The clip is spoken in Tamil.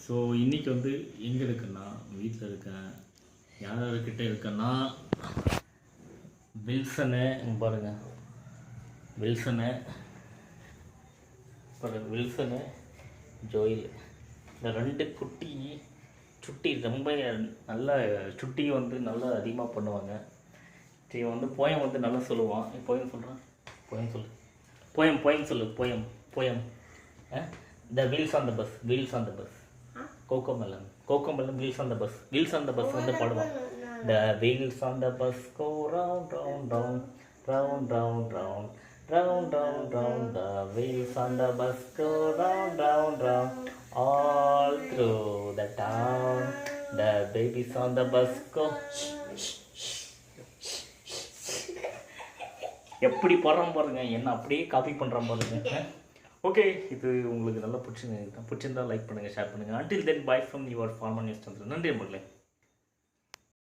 ஸோ இன்றைக்கி வந்து எங்கே இருக்கேன்னா வீட்டில் இருக்கேன். யார் யார்கிட்ட இருக்கேன்னா வில்சனு இங்கே பாருங்கள், வில்சனு பாருங்கள், வில்சனு ஜோயில், இந்த ரெண்டு சுட்டி ரொம்ப நல்ல சுட்டி வந்து நல்லா அதிகமாக பண்ணுவாங்க. சரி வந்து போயம் வந்து நல்லா சொல்லுவான். போயம் சொல்கிறான், போயம் சொல்லு, போயம் சொல்லு, poem the wheels on the bus, wheels on the bus, Cocomelon wheels on the bus, wheels on the bus வந்து பாடுவான். The wheels on the bus go round round round round round round round round round, the wheels on the bus go round round round all through the town. The babies on the bus go எப்படி போடுறான் பாருங்க, என்ன அப்படியே காப்பி பண்ணுறான் பாருங்க. ஓகே, இது உங்களுக்கு நல்லா பிடிச்சிருந்தா லைக் பண்ணுங்கள், ஷேர் பண்ணுங்கள். until then bye from your farmer news. நன்றி மக்களே.